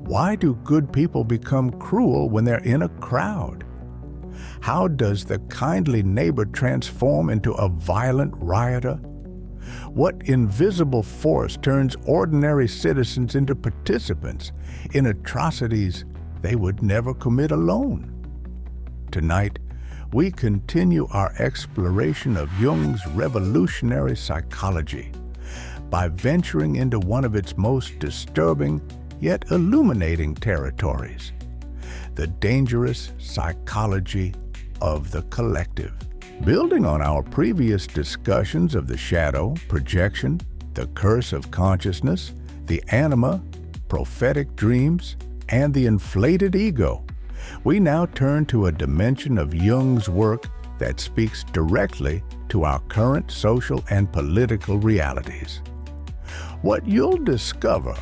Why do good people become cruel when they're in a crowd? How does the kindly neighbor transform into a violent rioter? What invisible force turns ordinary citizens into participants in atrocities they would never commit alone? Tonight, we continue our exploration of Jung's revolutionary psychology by venturing into one of its most disturbing yet illuminating territories, the dangerous psychology of the collective. Building on our previous discussions of the shadow, projection, the curse of consciousness, the anima, prophetic dreams, and the inflated ego, we now turn to a dimension of Jung's work that speaks directly to our current social and political realities. What you'll discover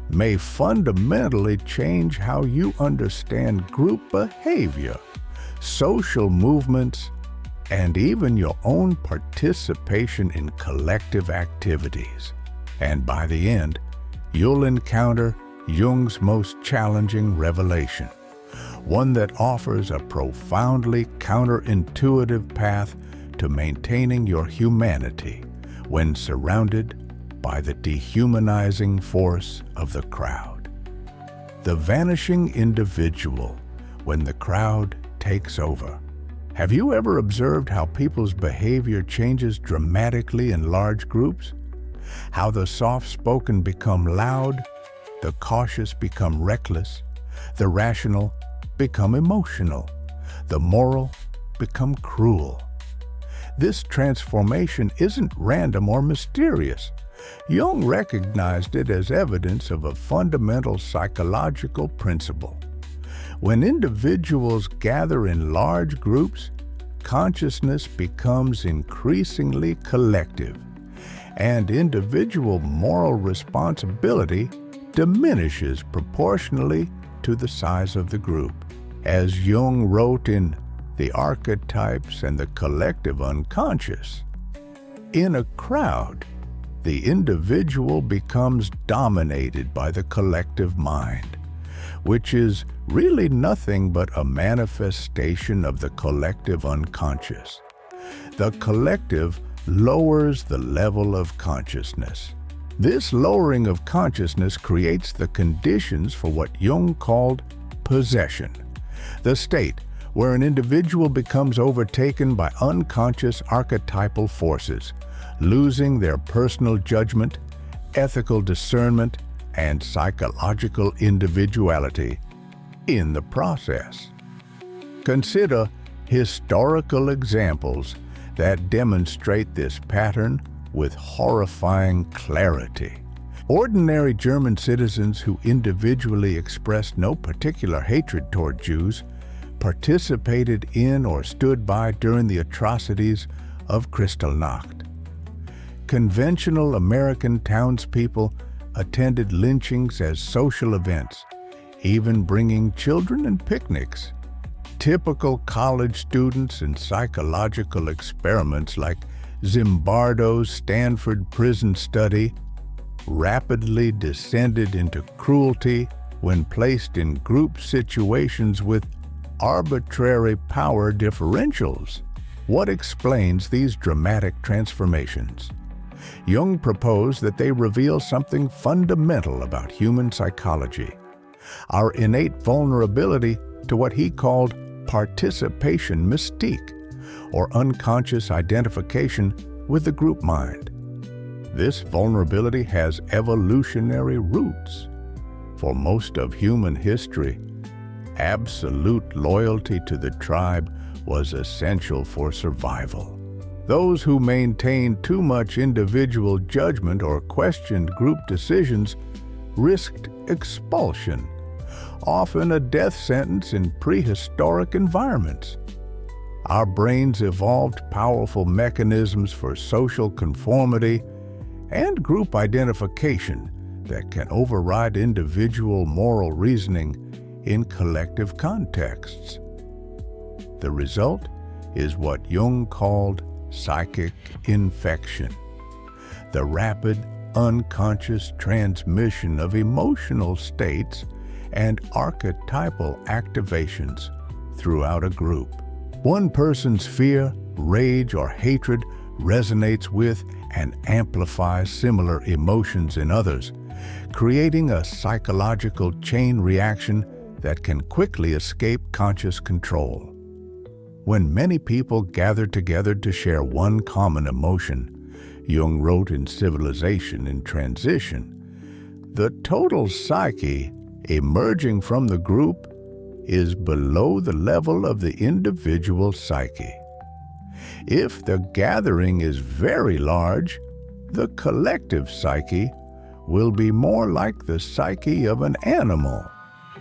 may fundamentally change how you understand group behavior, social movements, and even your own participation in collective activities. And by the end, you'll encounter Jung's most challenging revelation, one that offers a profoundly counterintuitive path to maintaining your humanity when surrounded by the dehumanizing force of the crowd. The vanishing individual when the crowd takes over. Have you ever observed how people's behavior changes dramatically in large groups? How the soft-spoken become loud, the cautious become reckless, the rational become emotional, the moral become cruel. This transformation isn't random or mysterious. Jung recognized it as evidence of a fundamental psychological principle. When individuals gather in large groups, consciousness becomes increasingly collective, and individual moral responsibility diminishes proportionally to the size of the group. As Jung wrote in The Archetypes and the Collective Unconscious, in a crowd, the individual becomes dominated by the collective mind, which is really nothing but a manifestation of the collective unconscious. The collective lowers the level of consciousness. This lowering of consciousness creates the conditions for what Jung called possession, the state where an individual becomes overtaken by unconscious archetypal forces, losing their personal judgment, ethical discernment, and psychological individuality in the process. Consider historical examples that demonstrate this pattern with horrifying clarity. Ordinary German citizens who individually expressed no particular hatred toward Jews participated in or stood by during the atrocities of Kristallnacht. Conventional American townspeople attended lynchings as social events, even bringing children in picnics. Typical college students in psychological experiments like Zimbardo's Stanford prison study rapidly descended into cruelty when placed in group situations with arbitrary power differentials. What explains these dramatic transformations? Jung proposed that they reveal something fundamental about human psychology, our innate vulnerability to what he called participation mystique, or unconscious identification with the group mind. This vulnerability has evolutionary roots. For most of human history, absolute loyalty to the tribe was essential for survival. Those who maintained too much individual judgment or questioned group decisions risked expulsion, often a death sentence in prehistoric environments. Our brains evolved powerful mechanisms for social conformity and group identification that can override individual moral reasoning in collective contexts. The result is what Jung called psychic infection, the rapid, unconscious transmission of emotional states and archetypal activations throughout a group. One person's fear, rage, or hatred resonates with and amplifies similar emotions in others, creating a psychological chain reaction that can quickly escape conscious control. When many people gather together to share one common emotion, Jung wrote in Civilization in Transition, the total psyche emerging from the group is below the level of the individual psyche. If the gathering is very large, the collective psyche will be more like the psyche of an animal.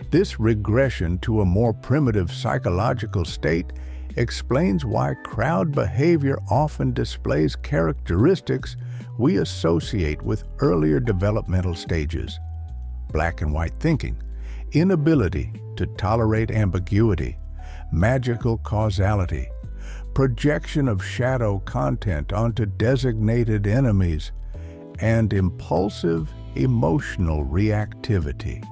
This regression to a more primitive psychological state explains why crowd behavior often displays characteristics we associate with earlier developmental stages: black and white thinking, inability to tolerate ambiguity, magical causality, projection of shadow content onto designated enemies, and impulsive emotional reactivity.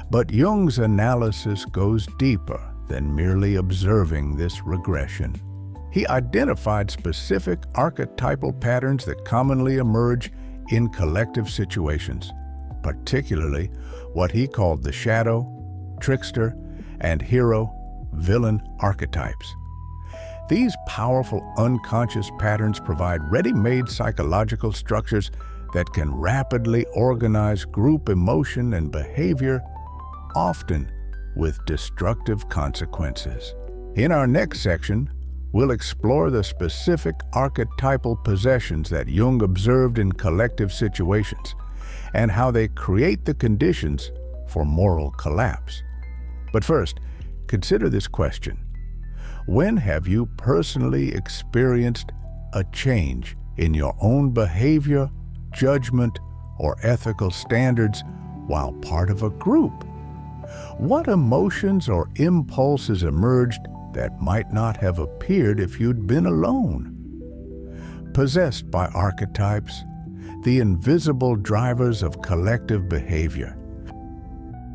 But Jung's analysis goes deeper than merely observing this regression. He identified specific archetypal patterns that commonly emerge in collective situations, particularly what he called the shadow, trickster, and hero-villain archetypes. These powerful unconscious patterns provide ready-made psychological structures that can rapidly organize group emotion and behavior, often with destructive consequences. In our next section, we'll explore the specific archetypal possessions that Jung observed in collective situations and how they create the conditions for moral collapse. But first, consider this question. When have you personally experienced a change in your own behavior, judgment, or ethical standards while part of a group? What emotions or impulses emerged that might not have appeared if you'd been alone? Possessed by archetypes, the invisible drivers of collective behavior.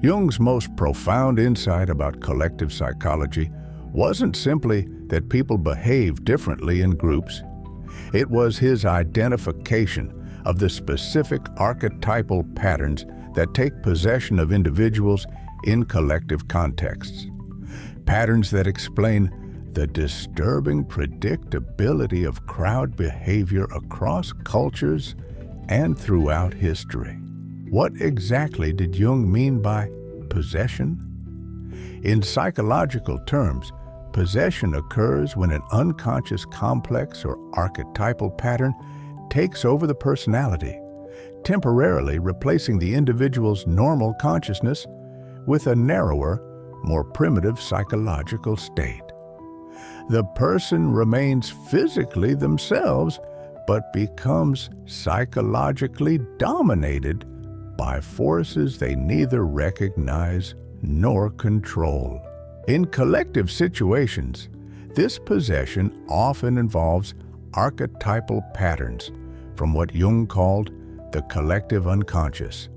Jung's most profound insight about collective psychology wasn't simply that people behave differently in groups. It was his identification of the specific archetypal patterns that take possession of individuals in collective contexts. Patterns that explain the disturbing predictability of crowd behavior across cultures and throughout history. What exactly did Jung mean by possession? In psychological terms, possession occurs when an unconscious complex or archetypal pattern takes over the personality, temporarily replacing the individual's normal consciousness with a narrower, more primitive psychological state. The person remains physically themselves, but becomes psychologically dominated by forces they neither recognize nor control. In collective situations, this possession often involves archetypal patterns from what Jung called the collective unconscious,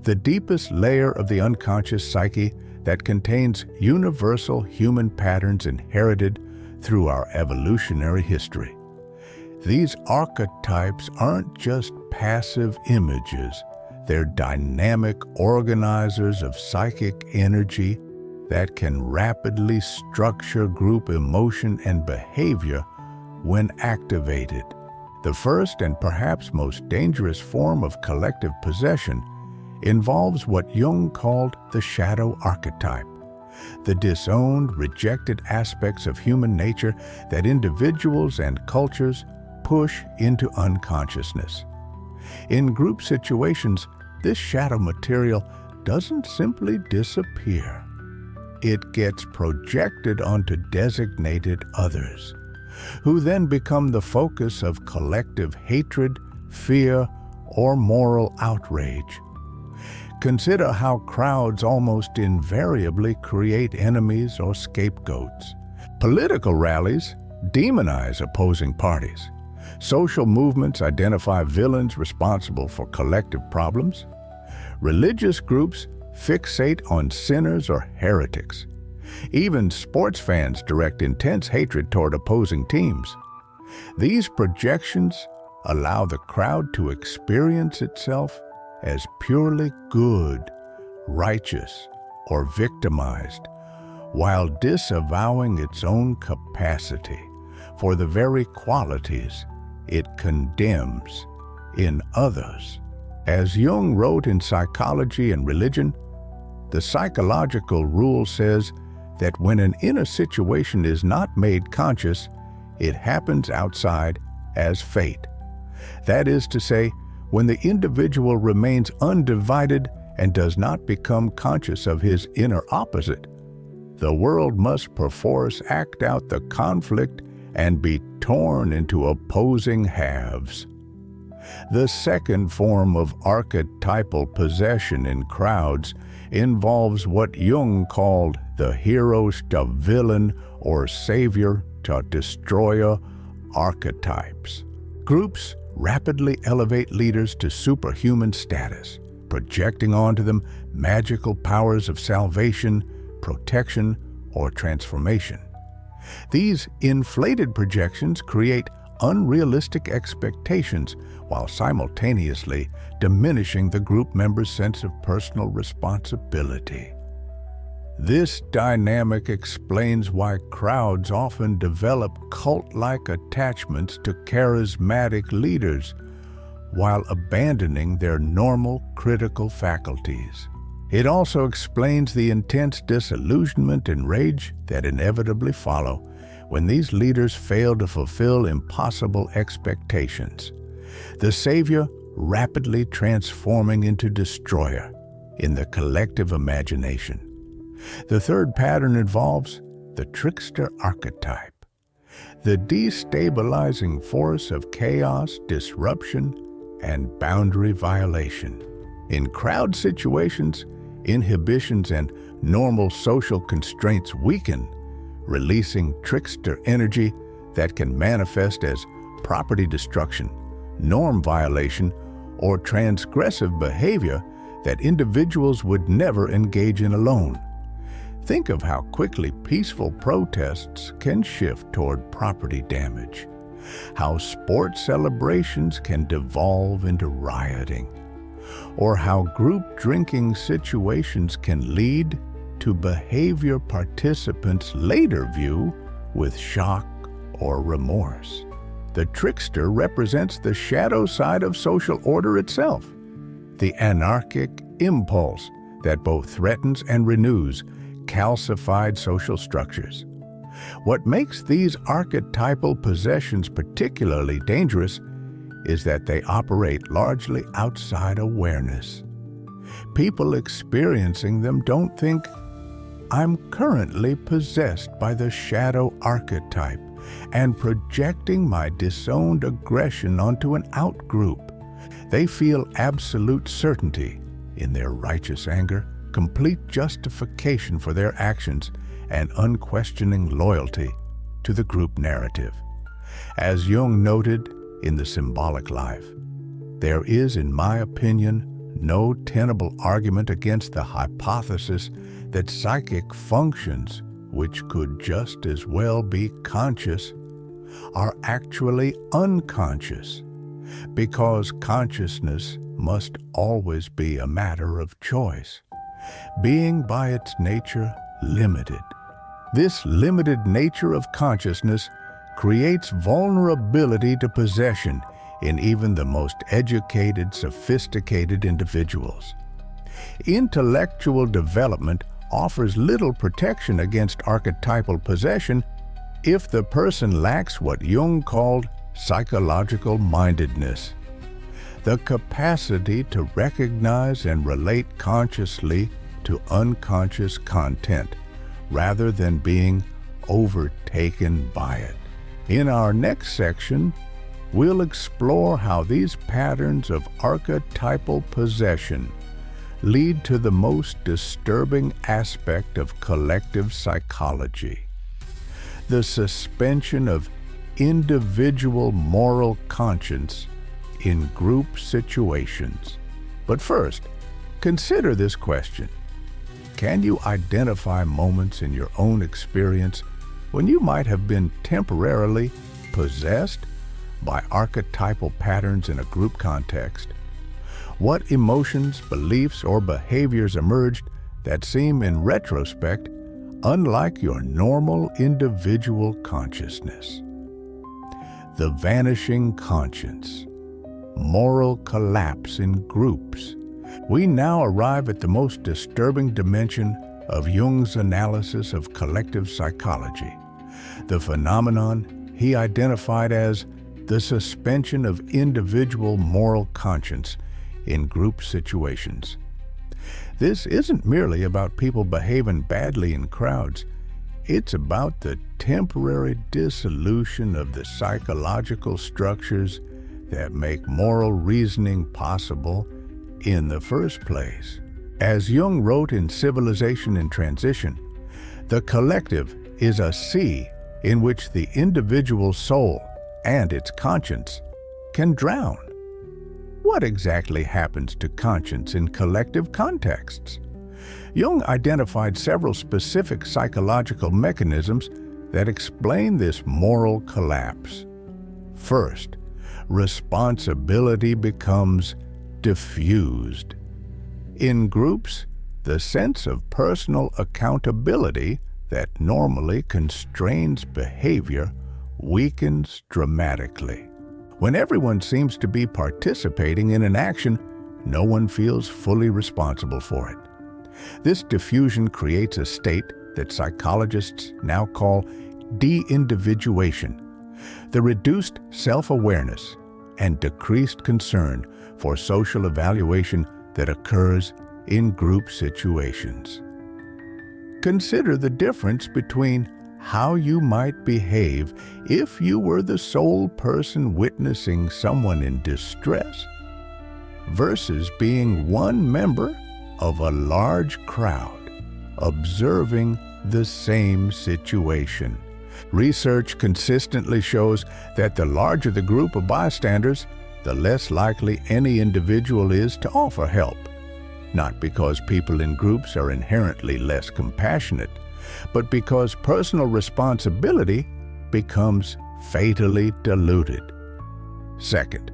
the deepest layer of the unconscious psyche that contains universal human patterns inherited through our evolutionary history. These archetypes aren't just passive images, they're dynamic organizers of psychic energy that can rapidly structure group emotion and behavior when activated. The first and perhaps most dangerous form of collective possession involves what Jung called the shadow archetype, the disowned, rejected aspects of human nature that individuals and cultures push into unconsciousness. In group situations, this shadow material doesn't simply disappear. It gets projected onto designated others, who then become the focus of collective hatred, fear, or moral outrage. Consider how crowds almost invariably create enemies or scapegoats. Political rallies demonize opposing parties. Social movements identify villains responsible for collective problems. Religious groups fixate on sinners or heretics. Even sports fans direct intense hatred toward opposing teams. These projections allow the crowd to experience itself as purely good, righteous, or victimized, while disavowing its own capacity for the very qualities it condemns in others. As Jung wrote in Psychology and Religion, the psychological rule says that when an inner situation is not made conscious, it happens outside as fate. That is to say, when the individual remains undivided and does not become conscious of his inner opposite, the world must perforce act out the conflict and be torn into opposing halves. The second form of archetypal possession in crowds involves what Jung called the heroes to villain or savior to destroyer archetypes. Groups rapidly elevate leaders to superhuman status, projecting onto them magical powers of salvation, protection, or transformation. These inflated projections create unrealistic expectations while simultaneously diminishing the group members' sense of personal responsibility. This dynamic explains why crowds often develop cult-like attachments to charismatic leaders while abandoning their normal critical faculties. It also explains the intense disillusionment and rage that inevitably follow when these leaders fail to fulfill impossible expectations. The savior rapidly transforming into destroyer in the collective imagination. The third pattern involves the trickster archetype, the destabilizing force of chaos, disruption, and boundary violation. In crowd situations, inhibitions and normal social constraints weaken, releasing trickster energy that can manifest as property destruction, norm violation, or transgressive behavior that individuals would never engage in alone. Think of how quickly peaceful protests can shift toward property damage, how sports celebrations can devolve into rioting, or how group drinking situations can lead to behavior participants later view with shock or remorse. The trickster represents the shadow side of social order itself, the anarchic impulse that both threatens and renews calcified social structures. What makes these archetypal possessions particularly dangerous is that they operate largely outside awareness. People experiencing them don't think, "I'm currently possessed by the shadow archetype and projecting my disowned aggression onto an out-group." They feel absolute certainty in their righteous anger, complete justification for their actions, and unquestioning loyalty to the group narrative. As Jung noted in The Symbolic Life, there is, in my opinion, no tenable argument against the hypothesis that psychic functions, which could just as well be conscious, are actually unconscious, because consciousness must always be a matter of choice, being by its nature limited. This limited nature of consciousness creates vulnerability to possession in even the most educated, sophisticated individuals. Intellectual development offers little protection against archetypal possession if the person lacks what Jung called psychological mindedness, the capacity to recognize and relate consciously to unconscious content, rather than being overtaken by it. In our next section, we'll explore how these patterns of archetypal possession lead to the most disturbing aspect of collective psychology, the suspension of individual moral conscience in group situations. But first, consider this question. Can you identify moments in your own experience when you might have been temporarily possessed by archetypal patterns in a group context? What emotions, beliefs, or behaviors emerged that seem in retrospect unlike your normal individual consciousness? The vanishing conscience, moral collapse in groups. We now arrive at the most disturbing dimension of Jung's analysis of collective psychology, the phenomenon he identified as the suspension of individual moral conscience in group situations. This isn't merely about people behaving badly in crowds. It's about the temporary dissolution of the psychological structures that make moral reasoning possible in the first place. As Jung wrote in Civilization in Transition, the collective is a sea in which the individual soul and its conscience can drown. What exactly happens to conscience in collective contexts? Jung identified several specific psychological mechanisms that explain this moral collapse. First, responsibility becomes diffused. In groups, the sense of personal accountability that normally constrains behavior weakens dramatically. When everyone seems to be participating in an action, no one feels fully responsible for it. This diffusion creates a state that psychologists now call de-individuation, the reduced self-awareness and decreased concern for social evaluation that occurs in group situations. Consider the difference between how you might behave if you were the sole person witnessing someone in distress versus being one member of a large crowd observing the same situation. Research consistently shows that the larger the group of bystanders, the less likely any individual is to offer help. Not because people in groups are inherently less compassionate, but because personal responsibility becomes fatally diluted. Second,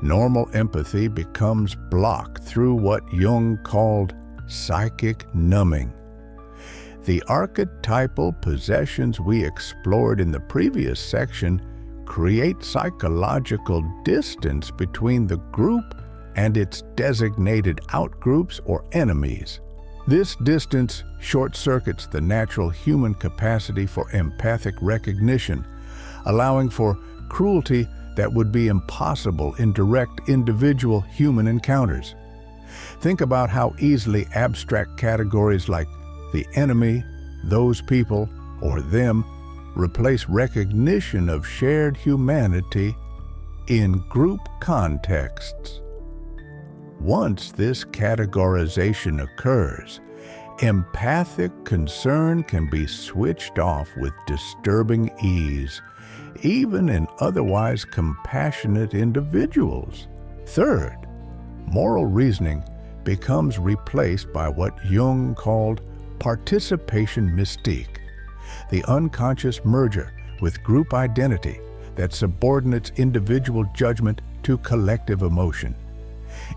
normal empathy becomes blocked through what Jung called psychic numbing. The archetypal possessions we explored in the previous section create psychological distance between the group and its designated outgroups or enemies. This distance short-circuits the natural human capacity for empathic recognition, allowing for cruelty that would be impossible in direct individual human encounters. Think about how easily abstract categories like the enemy, those people, or them replace recognition of shared humanity in group contexts. Once this categorization occurs, empathic concern can be switched off with disturbing ease, even in otherwise compassionate individuals. Third, moral reasoning becomes replaced by what Jung called participation mystique, the unconscious merger with group identity that subordinates individual judgment to collective emotion.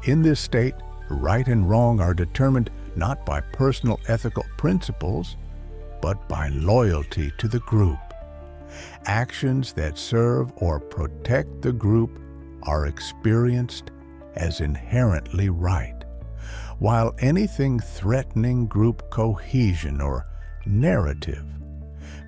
In this state, right and wrong are determined not by personal ethical principles, but by loyalty to the group. Actions that serve or protect the group are experienced as inherently right, while anything threatening group cohesion or narrative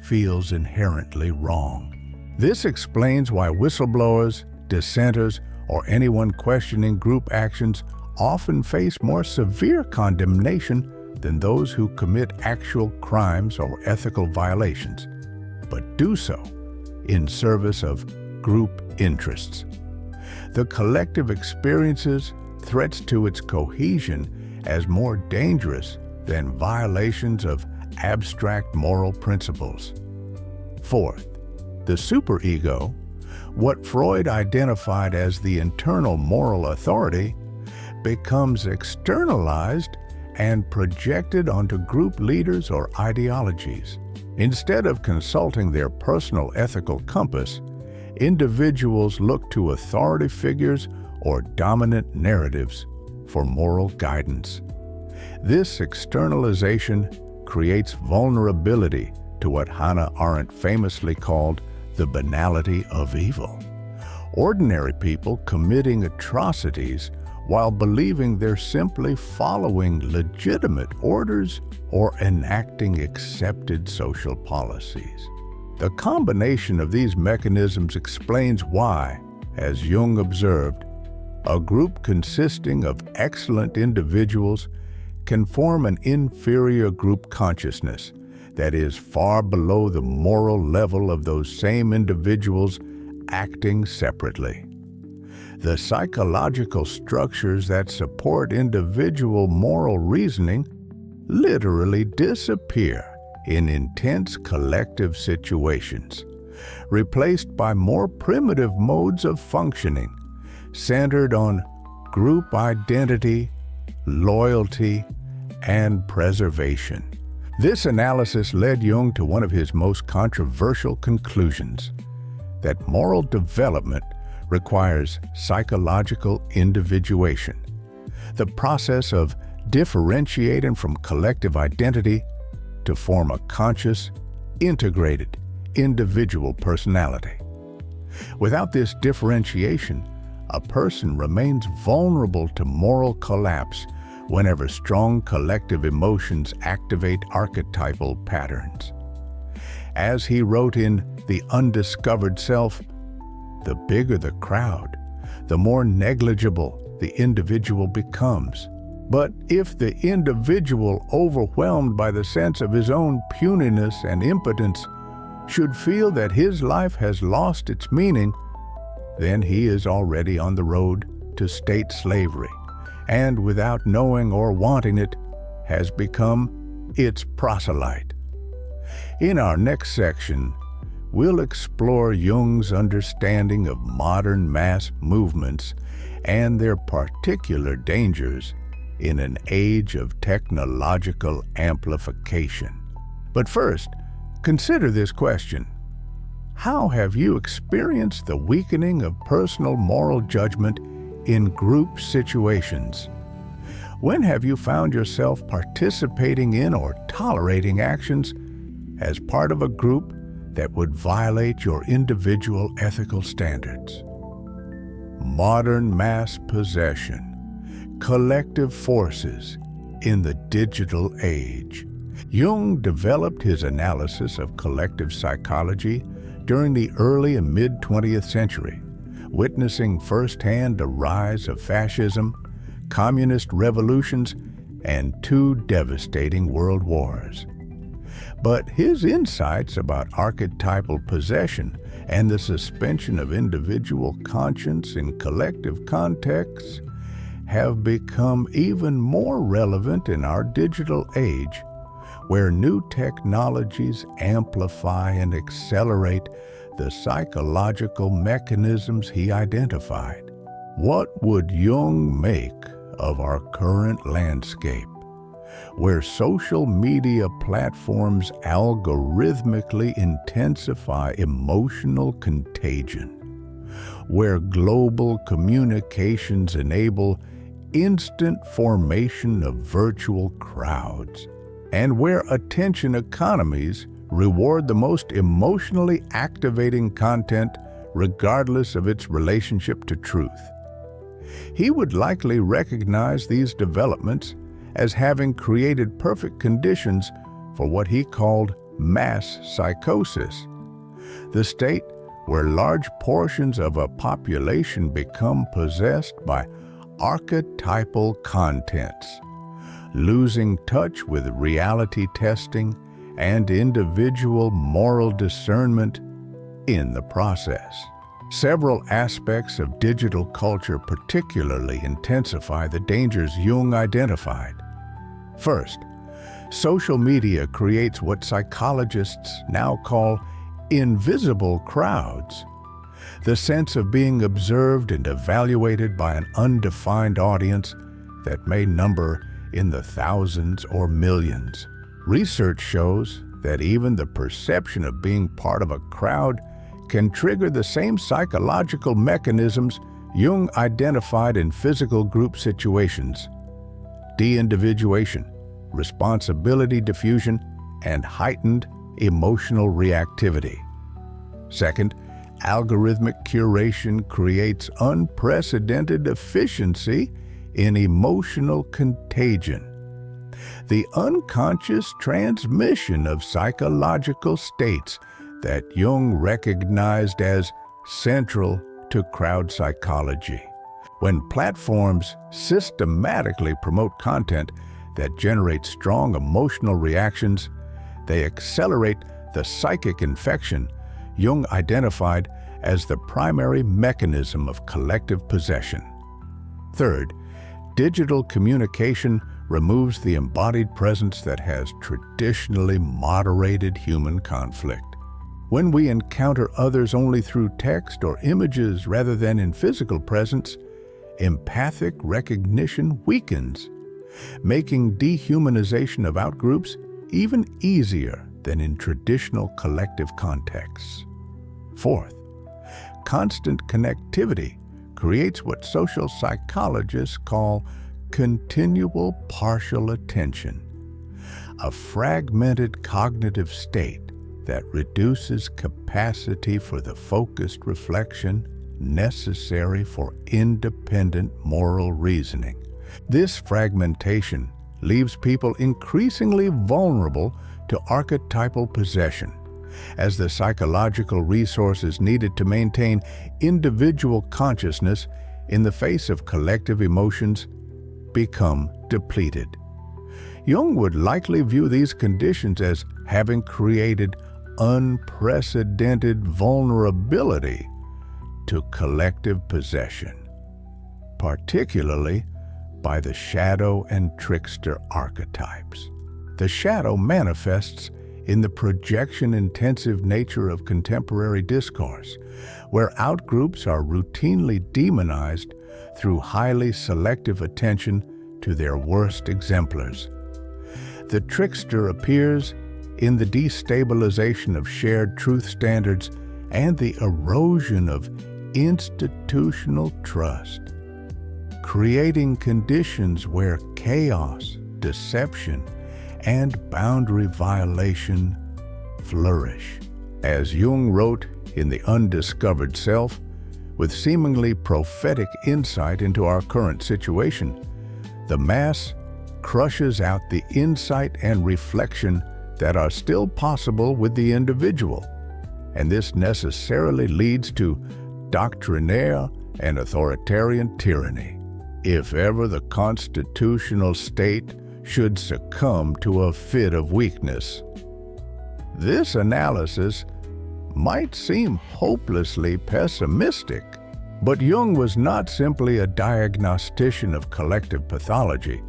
feels inherently wrong. This explains why whistleblowers, dissenters, or anyone questioning group actions often face more severe condemnation than those who commit actual crimes or ethical violations, but do so in service of group interests. The collective experiences threats to its cohesion as more dangerous than violations of abstract moral principles. Fourth, the superego, what Freud identified as the internal moral authority, becomes externalized and projected onto group leaders or ideologies. Instead of consulting their personal ethical compass, individuals look to authority figures or dominant narratives for moral guidance. This externalization creates vulnerability to what Hannah Arendt famously called the banality of evil. Ordinary people committing atrocities while believing they're simply following legitimate orders or enacting accepted social policies. The combination of these mechanisms explains why, as Jung observed, a group consisting of excellent individuals can form an inferior group consciousness that is far below the moral level of those same individuals acting separately. The psychological structures that support individual moral reasoning literally disappear in intense collective situations, replaced by more primitive modes of functioning centered on group identity, loyalty, and preservation. This analysis led Jung to one of his most controversial conclusions, that moral development requires psychological individuation, the process of differentiating from collective identity to form a conscious, integrated, individual personality. Without this differentiation, a person remains vulnerable to moral collapse whenever strong collective emotions activate archetypal patterns. As he wrote in The Undiscovered Self, the bigger the crowd, the more negligible the individual becomes. But if the individual, overwhelmed by the sense of his own puniness and impotence, should feel that his life has lost its meaning, then he is already on the road to state slavery, and without knowing or wanting it, has become its proselyte. In our next section, we'll explore Jung's understanding of modern mass movements and their particular dangers in an age of technological amplification. But first, consider this question. How have you experienced the weakening of personal moral judgment in group situations? When have you found yourself participating in or tolerating actions as part of a group that would violate your individual ethical standards? Modern mass possession, collective forces in the digital age. Jung developed his analysis of collective psychology during the early and mid-20th century, witnessing firsthand the rise of fascism, communist revolutions, and two devastating world wars. But his insights about archetypal possession and the suspension of individual conscience in collective contexts have become even more relevant in our digital age, where new technologies amplify and accelerate the psychological mechanisms he identified. What would Jung make of our current landscape, where social media platforms algorithmically intensify emotional contagion, where global communications enable instant formation of virtual crowds, and where attention economies reward the most emotionally activating content regardless of its relationship to truth? He would likely recognize these developments as having created perfect conditions for what he called mass psychosis, the state where large portions of a population become possessed by archetypal contents, losing touch with reality testing and individual moral discernment in the process. Several aspects of digital culture particularly intensify the dangers Jung identified. First, social media creates what psychologists now call invisible crowds. The sense of being observed and evaluated by an undefined audience that may number in the thousands or millions. Research shows that even the perception of being part of a crowd can trigger the same psychological mechanisms Jung identified in physical group situations: de-individuation, responsibility diffusion, and heightened emotional reactivity. Second, algorithmic curation creates unprecedented efficiency in emotional contagion. The unconscious transmission of psychological states that Jung recognized as central to crowd psychology. When platforms systematically promote content that generates strong emotional reactions, they accelerate the psychic infection Jung identified as the primary mechanism of collective possession. Third, digital communication removes the embodied presence that has traditionally moderated human conflict. When we encounter others only through text or images rather than in physical presence, empathic recognition weakens, making dehumanization of outgroups even easier than in traditional collective contexts. Fourth, constant connectivity creates what social psychologists call continual partial attention, a fragmented cognitive state that reduces capacity for the focused reflection necessary for independent moral reasoning. This fragmentation leaves people increasingly vulnerable to archetypal possession, as the psychological resources needed to maintain individual consciousness in the face of collective emotions become depleted. Jung would likely view these conditions as having created unprecedented vulnerability to collective possession, particularly by the shadow and trickster archetypes. The shadow manifests in the projection-intensive nature of contemporary discourse, where outgroups are routinely demonized through highly selective attention to their worst exemplars. The trickster appears in the destabilization of shared truth standards and the erosion of institutional trust, creating conditions where chaos, deception, and boundary violation flourish. As Jung wrote in The Undiscovered Self, with seemingly prophetic insight into our current situation, the mass crushes out the insight and reflection that are still possible with the individual, and this necessarily leads to doctrinaire and authoritarian tyranny. If ever the constitutional state should succumb to a fit of weakness, this analysis might seem hopelessly pessimistic. But Jung was not simply a diagnostician of collective pathology.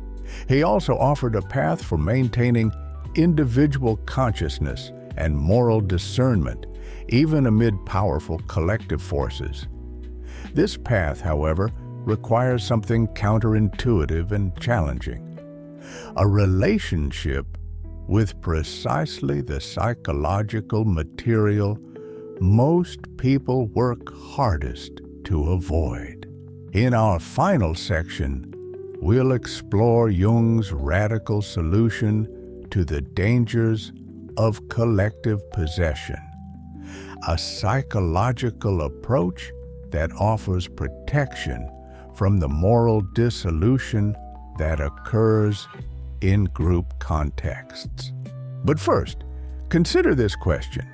He also offered a path for maintaining individual consciousness and moral discernment, even amid powerful collective forces. This path, however, requires something counterintuitive and challenging: a relationship with precisely the psychological material most people work hardest to avoid. In our final section, we'll explore Jung's radical solution to the dangers of collective possession, a psychological approach that offers protection from the moral dissolution that occurs in group contexts. But first, consider this question: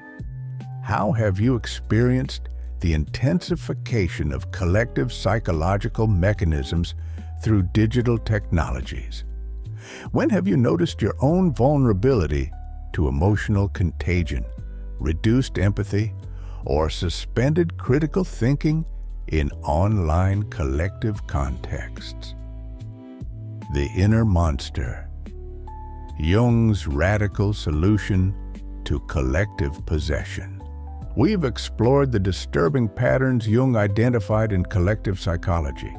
how have you experienced the intensification of collective psychological mechanisms through digital technologies? When have you noticed your own vulnerability to emotional contagion, reduced empathy, or suspended critical thinking in online collective contexts? The inner monster, Jung's radical solution to collective possession. We've explored the disturbing patterns Jung identified in collective psychology: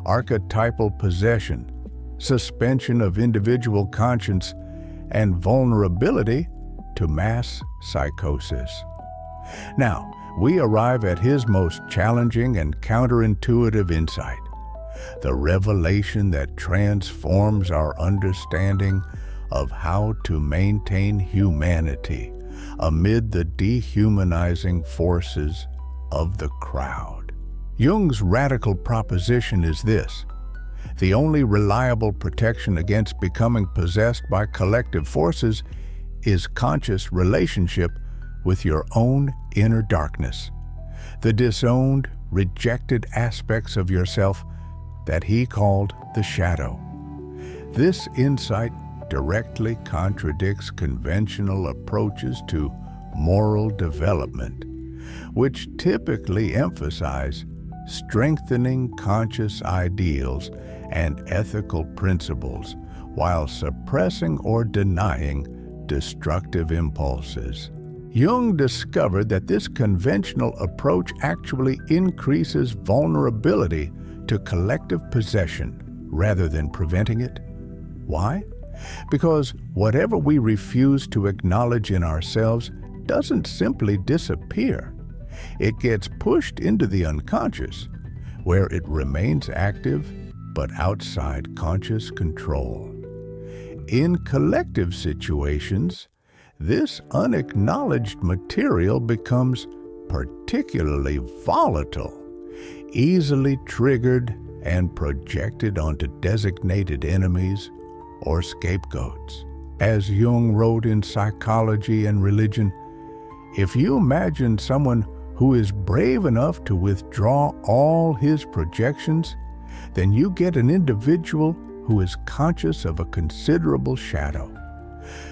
archetypal possession, suspension of individual conscience, and vulnerability to mass psychosis. Now, we arrive at his most challenging and counterintuitive insight, the revelation that transforms our understanding of how to maintain humanity amid the dehumanizing forces of the crowd. Jung's radical proposition is this: the only reliable protection against becoming possessed by collective forces is conscious relationship with your own inner darkness, the disowned, rejected aspects of yourself that he called the shadow. This insight directly contradicts conventional approaches to moral development, which typically emphasize strengthening conscious ideals and ethical principles while suppressing or denying destructive impulses. Jung discovered that this conventional approach actually increases vulnerability to collective possession rather than preventing it. Why? Because whatever we refuse to acknowledge in ourselves doesn't simply disappear. It gets pushed into the unconscious, where it remains active but outside conscious control. In collective situations, this unacknowledged material becomes particularly volatile, easily triggered and projected onto designated enemies or scapegoats. As Jung wrote in Psychology and Religion, if you imagine someone who is brave enough to withdraw all his projections, then you get an individual who is conscious of a considerable shadow.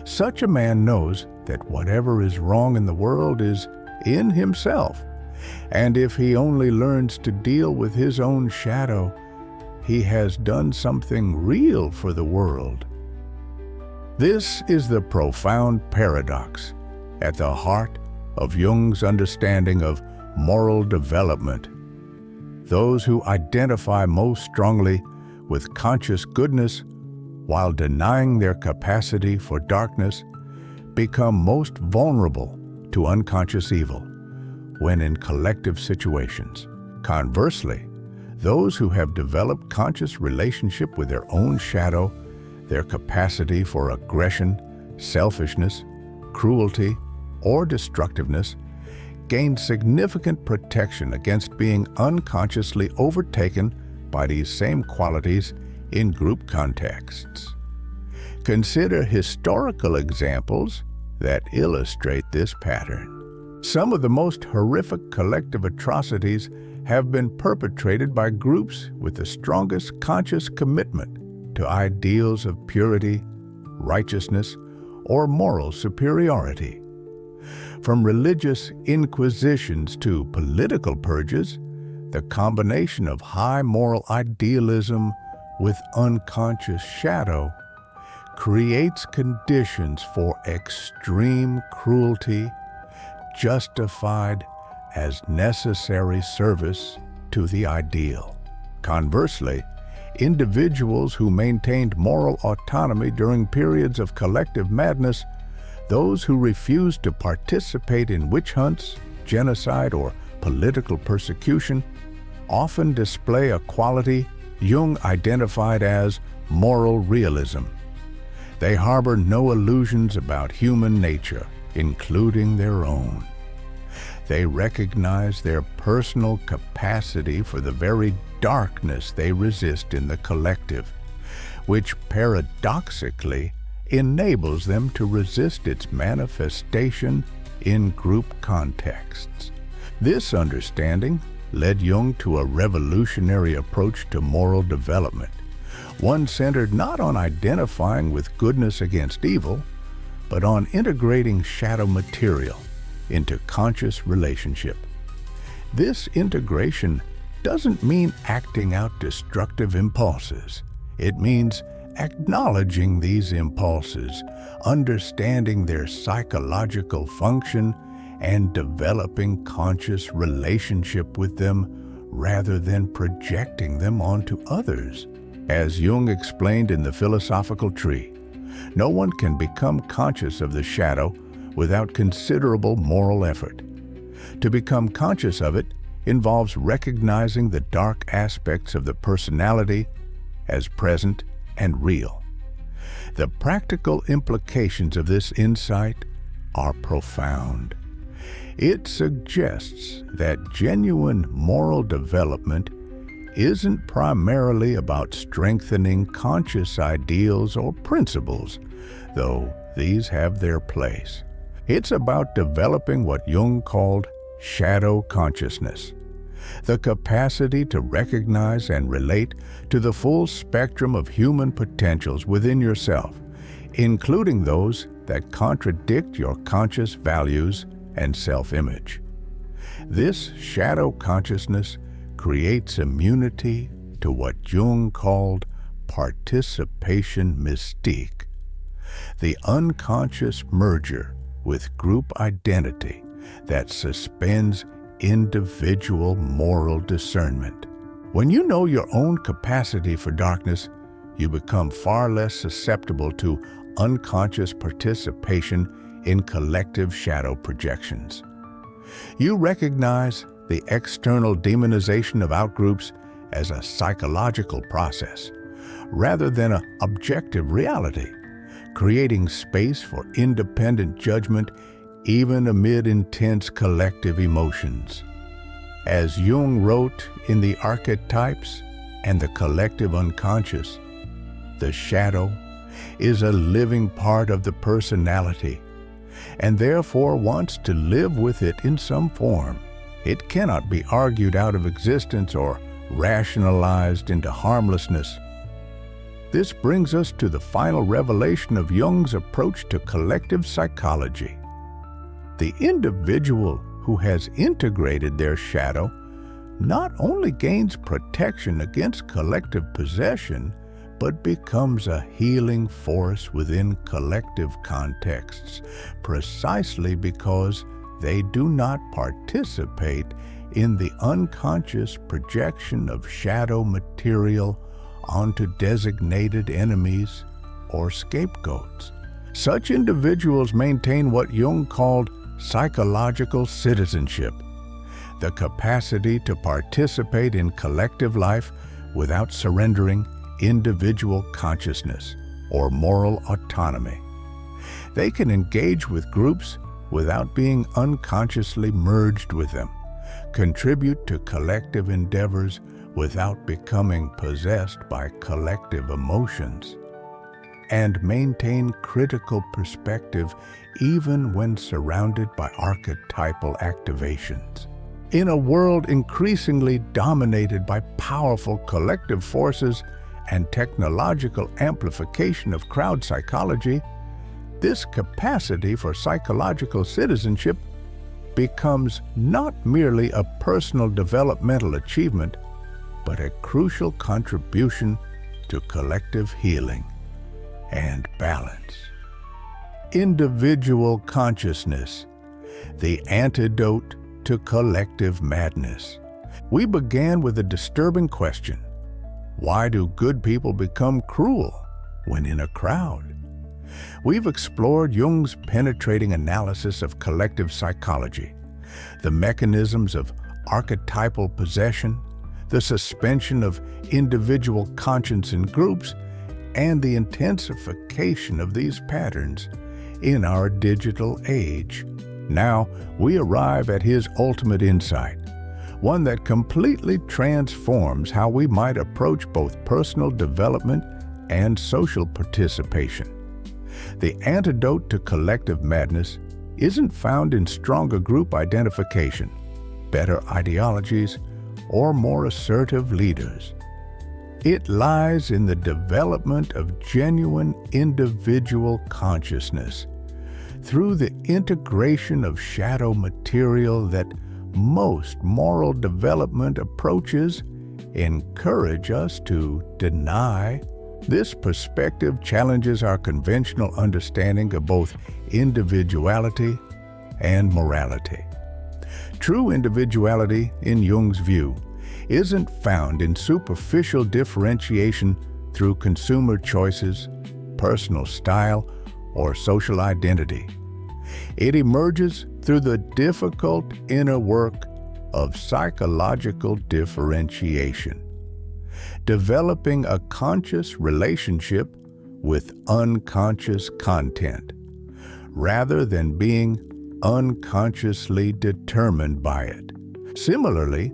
Such a man knows that whatever is wrong in the world is in himself, and if he only learns to deal with his own shadow, he has done something real for the world. This is the profound paradox at the heart of Jung's understanding of moral development. Those who identify most strongly with conscious goodness while denying their capacity for darkness become most vulnerable to unconscious evil when in collective situations. Conversely, those who have developed conscious relationship with their own shadow, their capacity for aggression, selfishness, cruelty, or destructiveness, gain significant protection against being unconsciously overtaken by these same qualities in group contexts. Consider historical examples that illustrate this pattern. Some of the most horrific collective atrocities have been perpetrated by groups with the strongest conscious commitment to ideals of purity, righteousness, or moral superiority. From religious inquisitions to political purges, the combination of high moral idealism with unconscious shadow creates conditions for extreme cruelty justified as necessary service to the ideal. Conversely, individuals who maintained moral autonomy during periods of collective madness, those who refused to participate in witch hunts, genocide, or political persecution, often display a quality Jung identified as moral realism. They harbor no illusions about human nature, including their own. They recognize their personal capacity for the very darkness they resist in the collective, which paradoxically enables them to resist its manifestation in group contexts. This understanding led Jung to a revolutionary approach to moral development, one centered not on identifying with goodness against evil, but on integrating shadow material into conscious relationship. This integration doesn't mean acting out destructive impulses. It means acknowledging these impulses, understanding their psychological function, and developing conscious relationship with them rather than projecting them onto others. As Jung explained in The Philosophical Tree, no one can become conscious of the shadow without considerable moral effort. To become conscious of it involves recognizing the dark aspects of the personality as present and real. The practical implications of this insight are profound. It suggests that genuine moral development isn't primarily about strengthening conscious ideals or principles, though these have their place. It's about developing what Jung called shadow consciousness, the capacity to recognize and relate to the full spectrum of human potentials within yourself, including those that contradict your conscious values and self-image. This shadow consciousness creates immunity to what Jung called participation mystique, the unconscious merger with group identity that suspends individual moral discernment. When you know your own capacity for darkness, you become far less susceptible to unconscious participation in collective shadow projections. You recognize the external demonization of outgroups as a psychological process, rather than an objective reality, creating space for independent judgment even amid intense collective emotions. As Jung wrote in the Archetypes and the collective unconscious, the shadow is a living part of the personality, and therefore wants to live with it in some form. It cannot be argued out of existence or rationalized into harmlessness. This brings us to the final revelation of Jung's approach to collective psychology. The individual who has integrated their shadow not only gains protection against collective possession, but becomes a healing force within collective contexts, precisely because they do not participate in the unconscious projection of shadow material onto designated enemies or scapegoats. Such individuals maintain what Jung called psychological citizenship, the capacity to participate in collective life without surrendering individual consciousness or moral autonomy. They can engage with groups without being unconsciously merged with them, contribute to collective endeavors without becoming possessed by collective emotions, and maintain critical perspective even when surrounded by archetypal activations. In a world increasingly dominated by powerful collective forces and technological amplification of crowd psychology, this capacity for psychological citizenship becomes not merely a personal developmental achievement, but a crucial contribution to collective healing and balance. Individual consciousness, the antidote to collective madness. We began with a disturbing question: why do good people become cruel when in a crowd? We've explored Jung's penetrating analysis of collective psychology, the mechanisms of archetypal possession, the suspension of individual conscience in groups, and the intensification of these patterns in our digital age. Now we arrive at his ultimate insight, one that completely transforms how we might approach both personal development and social participation. The antidote to collective madness isn't found in stronger group identification, better ideologies, or more assertive leaders. It lies in the development of genuine individual consciousness through the integration of shadow material that most moral development approaches encourage us to deny. This perspective challenges our conventional understanding of both individuality and morality. True individuality, in Jung's view, isn't found in superficial differentiation through consumer choices, personal style, or social identity. It emerges through the difficult inner work of psychological differentiation, developing a conscious relationship with unconscious content, rather than being unconsciously determined by it. Similarly,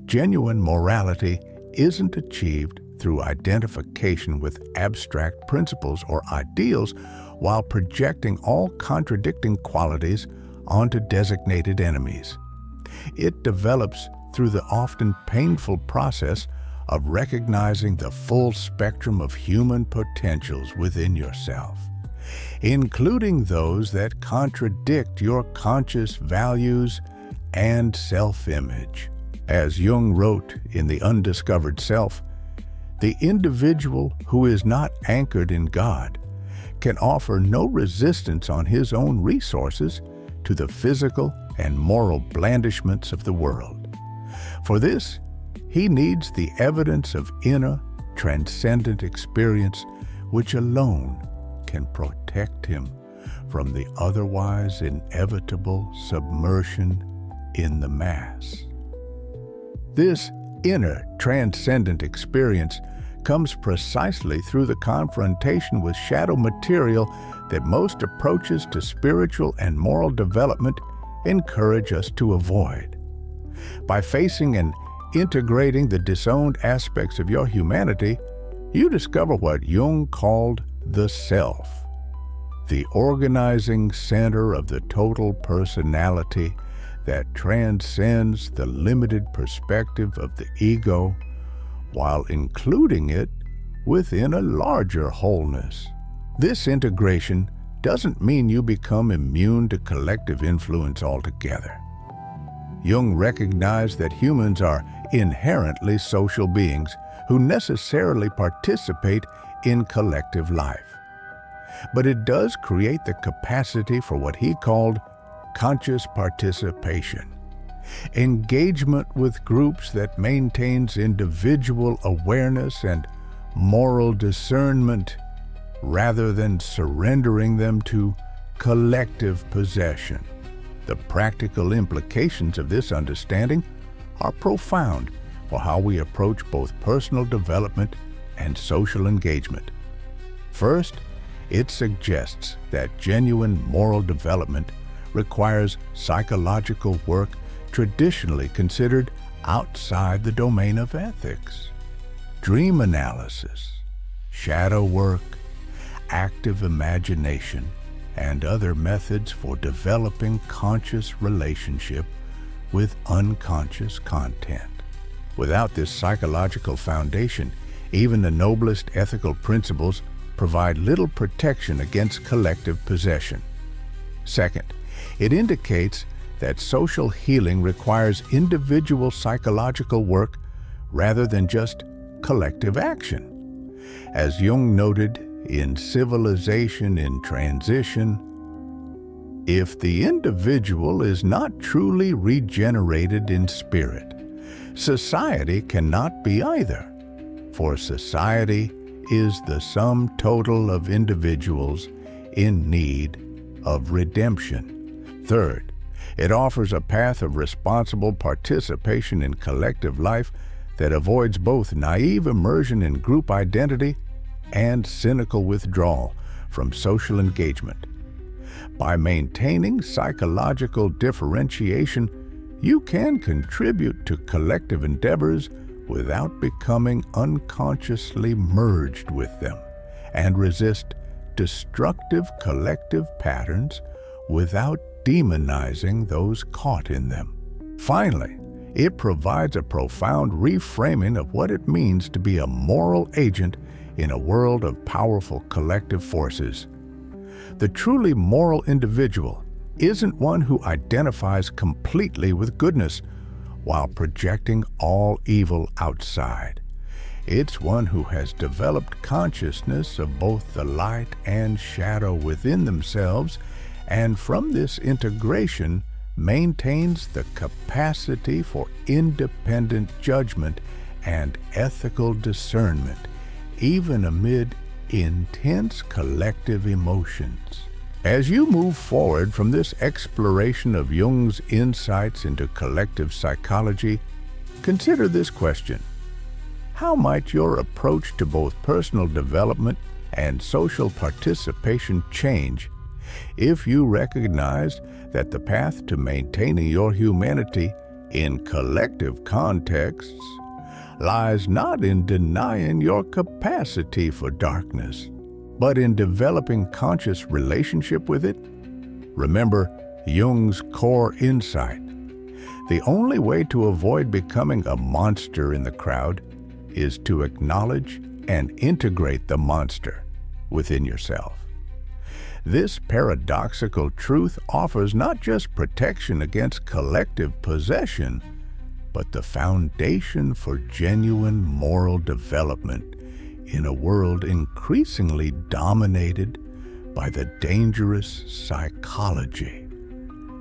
genuine morality isn't achieved through identification with abstract principles or ideals while projecting all contradicting qualities onto designated enemies. It develops through the often painful process of recognizing the full spectrum of human potentials within yourself, including those that contradict your conscious values and self-image. As Jung wrote in The Undiscovered Self, the individual who is not anchored in God can offer no resistance on his own resources to the physical and moral blandishments of the world. For this, he needs the evidence of inner, transcendent experience, which alone can protect him from the otherwise inevitable submersion in the mass. This inner, transcendent experience comes precisely through the confrontation with shadow material that most approaches to spiritual and moral development encourage us to avoid. By facing and integrating the disowned aspects of your humanity, you discover what Jung called the self, the organizing center of the total personality that transcends the limited perspective of the ego while including it within a larger wholeness. This integration doesn't mean you become immune to collective influence altogether. Jung recognized that humans are inherently social beings who necessarily participate in collective life. But it does create the capacity for what he called conscious participation, engagement with groups that maintains individual awareness and moral discernment rather than surrendering them to collective possession. The practical implications of this understanding are profound for how we approach both personal development and social engagement. First, it suggests that genuine moral development requires psychological work traditionally considered outside the domain of ethics. Dream analysis, shadow work, active imagination, and other methods for developing conscious relationship with unconscious content. Without this psychological foundation, even the noblest ethical principles provide little protection against collective possession. Second, it indicates that social healing requires individual psychological work rather than just collective action. As Jung noted in Civilization in Transition, if the individual is not truly regenerated in spirit, society cannot be either, for society is the sum total of individuals in need of redemption. Third, it offers a path of responsible participation in collective life that avoids both naive immersion in group identity and cynical withdrawal from social engagement. By maintaining psychological differentiation, you can contribute to collective endeavors without becoming unconsciously merged with them, and resist destructive collective patterns without demonizing those caught in them. Finally, it provides a profound reframing of what it means to be a moral agent in a world of powerful collective forces. The truly moral individual isn't one who identifies completely with goodness while projecting all evil outside. It's one who has developed consciousness of both the light and shadow within themselves, and from this integration maintains the capacity for independent judgment and ethical discernment even amid intense collective emotions. As you move forward from this exploration of Jung's insights into collective psychology, consider this question. How might your approach to both personal development and social participation change if you recognized that the path to maintaining your humanity in collective contexts lies not in denying your capacity for darkness, but in developing conscious relationship with it? Remember Jung's core insight. The only way to avoid becoming a monster in the crowd is to acknowledge and integrate the monster within yourself. This paradoxical truth offers not just protection against collective possession, but the foundation for genuine moral development in a world increasingly dominated by the dangerous psychology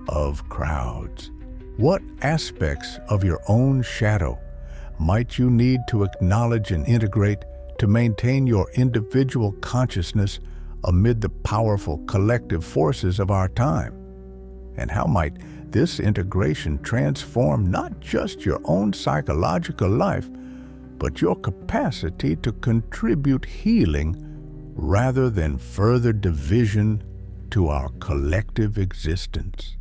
of crowds. What aspects of your own shadow might you need to acknowledge and integrate to maintain your individual consciousness amid the powerful collective forces of our time? And how might this integration transform not just your own psychological life, but your capacity to contribute healing rather than further division to our collective existence?